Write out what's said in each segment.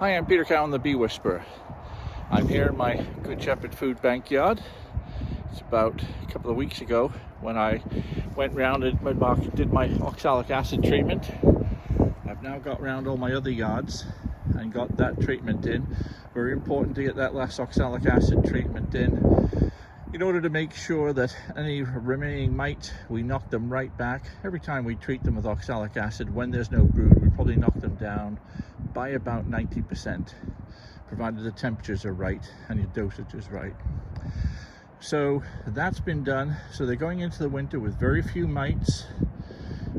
Hi, I'm Peter Cowan, the Bee Whisperer. I'm here in my Good Shepherd Food Bank yard. It's about a couple of weeks ago when I went round and did my oxalic acid treatment. I've now got round all my other yards and got that treatment in. Very important to get that last oxalic acid treatment in order to make sure that any remaining mite, we knock them right back. Every time we treat them with oxalic acid, when there's no brood, we probably knock them down by about 90%, provided the temperatures are right and your dosage is right. So that's been done. So they're going into the winter with very few mites.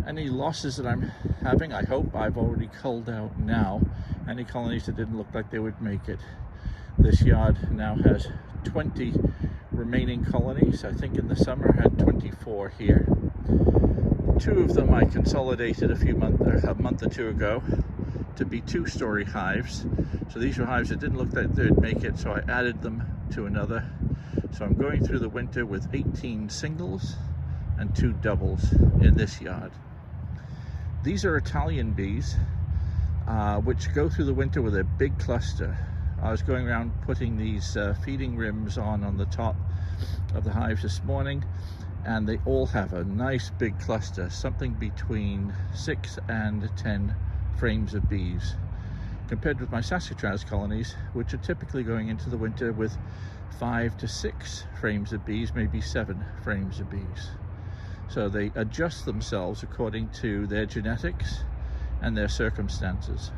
Any losses that I'm having, I hope I've already culled out now. Any colonies that didn't look like they would make it. This yard now has 20 remaining colonies. I think in the summer I had 24 here. 2 of them I consolidated a month or two ago to be 2-story hives. So these were hives that didn't look like they'd make it, so I added them to another. So I'm going through the winter with 18 singles and 2 doubles in this yard. These are Italian bees, which go through the winter with a big cluster. I was going around putting these feeding rims on the top of the hives this morning, and they all have a nice big cluster, something between 6 and 10 frames of bees, compared with my Saskatraz colonies, which are typically going into the winter with 5 to 6 frames of bees, maybe 7 frames of bees. So they adjust themselves according to their genetics and their circumstances.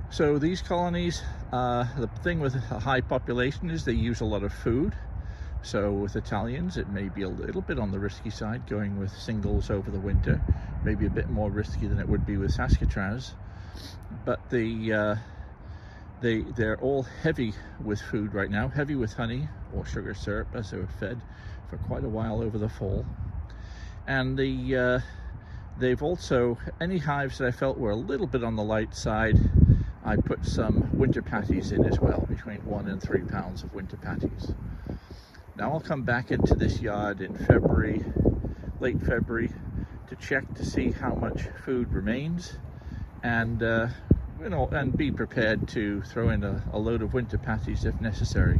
So these colonies, the thing with a high population is they use a lot of food. So with Italians, it may be a little bit on the risky side going with singles over the winter, maybe a bit more risky than it would be with Saskatraz. But they're all heavy with food right now, heavy with honey or sugar syrup, as they were fed for quite a while over the fall. And they've also, any hives that I felt were a little bit on the light side, I put some winter patties in as well, between 1 and 3 pounds of winter patties. Now I'll come back into this yard in February, late February, to check to see how much food remains, and and be prepared to throw in a load of winter patties if necessary.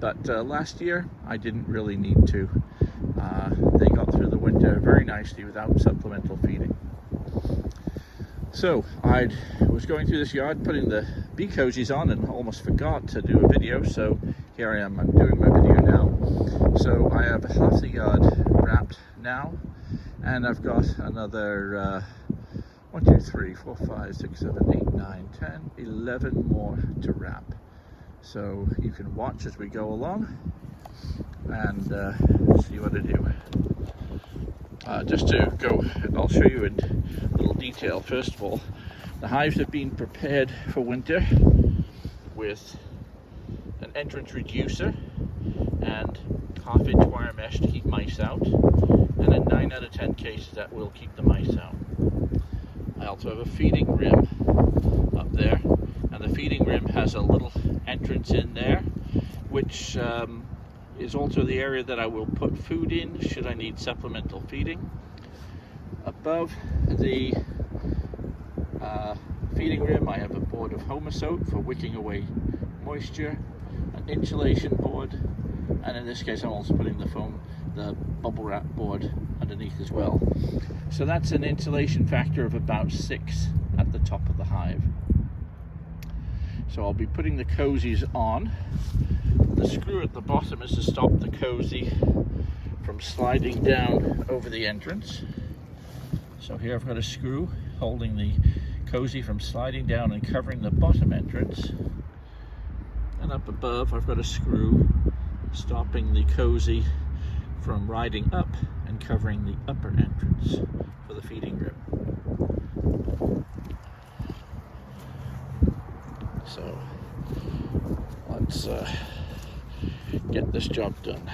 But last year I didn't really need to. They got through the winter very nicely without supplemental feeding. So I was going through this yard putting the bee cozies on and almost forgot to do a video, so here I am, I'm doing my video now. So I have half the yard wrapped now, and I've got another 1, 2, 3, 4, 5, 6, 7, 8, 9, 10, 11 more to wrap. So you can watch as we go along and see what I do. Just to go, I'll show you in a little detail. First of all, the hives have been prepared for winter with an entrance reducer and 1/2-inch wire mesh to keep mice out, and in 9 out of 10 cases that will keep the mice out. I also have a feeding rim up there, and the feeding rim has a little entrance in there, which is also the area that I will put food in should I need supplemental feeding. Above the feeding rim I have a board of Homosote for wicking away moisture, an insulation board, and in this case I'm also putting the bubble wrap board underneath as well. So that's an insulation factor of about 6 at the top of the hive. So I'll be putting the cozies on. The screw at the bottom is to stop the cozy from sliding down over the entrance. So here I've got a screw holding the cozy from sliding down and covering the bottom entrance. And up above I've got a screw stopping the cozy from riding up and covering the upper entrance for the feeding rim. So let's get this job done.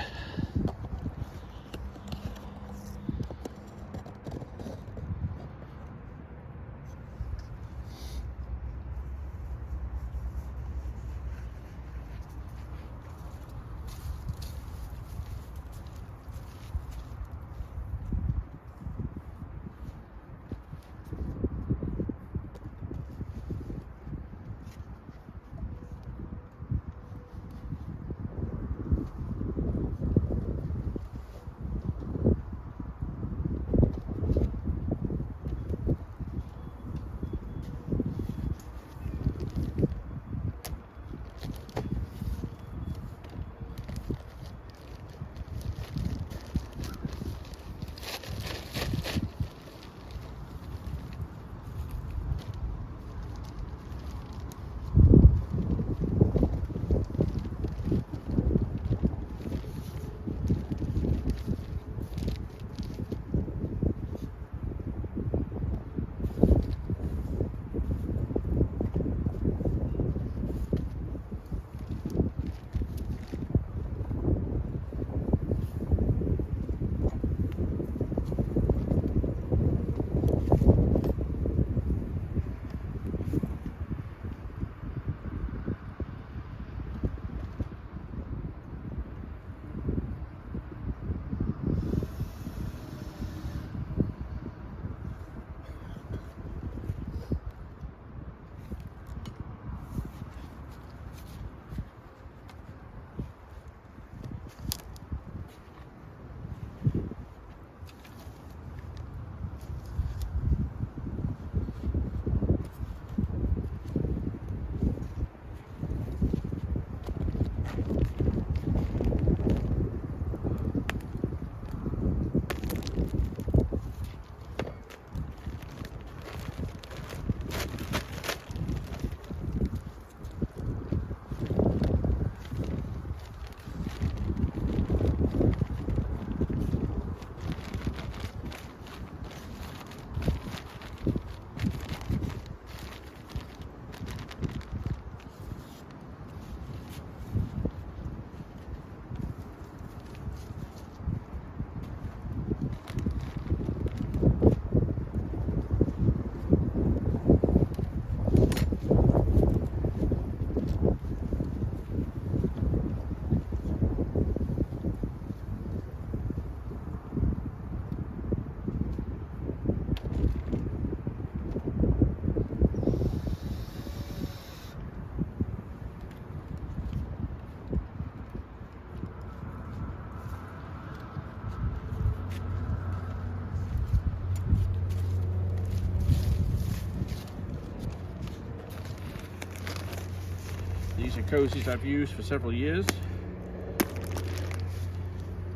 These are cozies I've used for several years,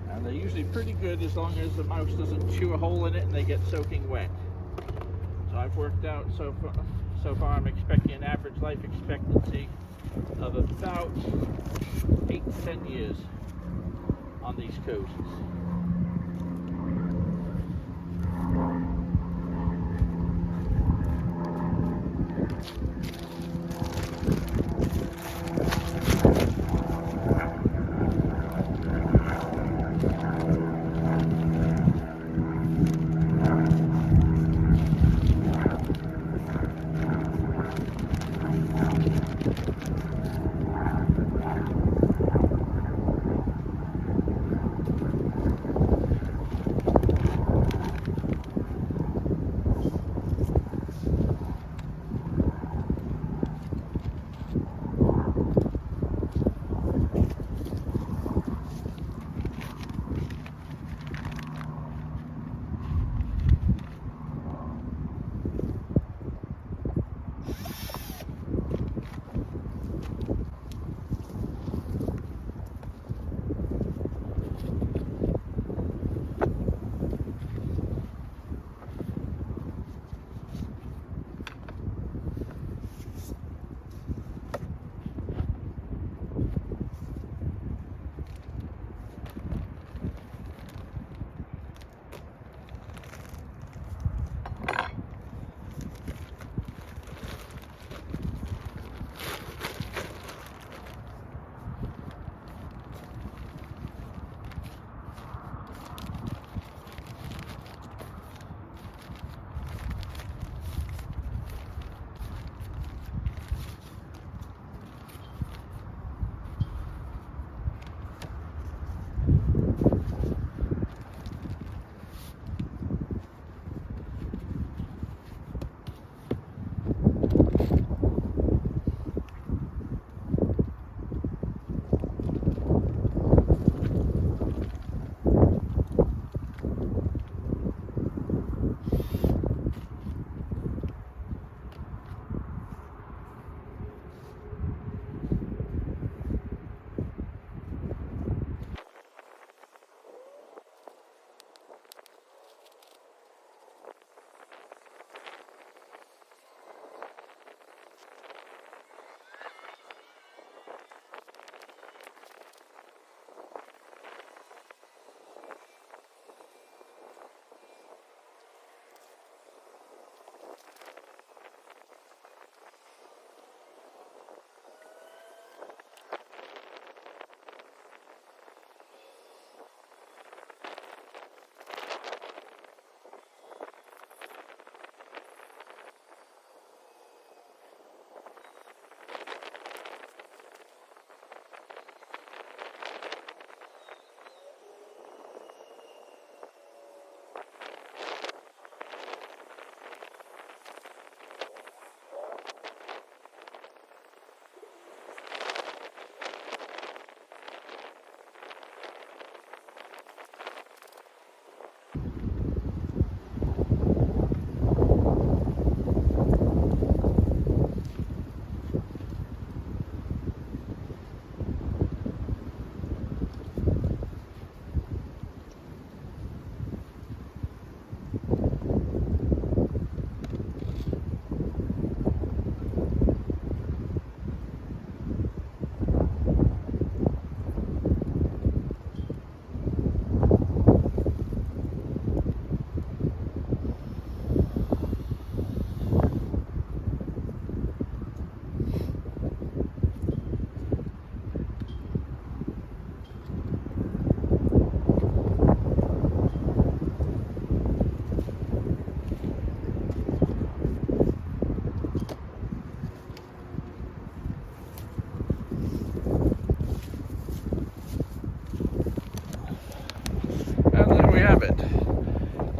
and they're usually pretty good as long as the mouse doesn't chew a hole in it and they get soaking wet. So I've worked out so far I'm expecting an average life expectancy of about 8 to 10 years on these cozies.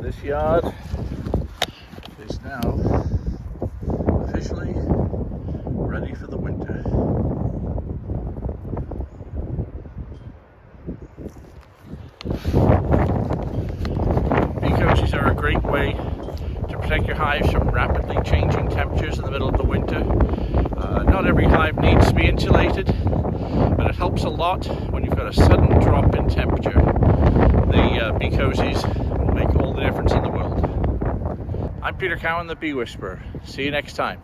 This yard is now officially ready for the winter. Bee couches are a great way to protect your hives from rapidly changing temperatures in the middle of the winter. Not every hive needs to be insulated, but it helps a lot when you've got a sudden drop in temperature. The bee cozies will make all the difference in the world. I'm Peter Cowan, the Bee Whisperer. See you next time.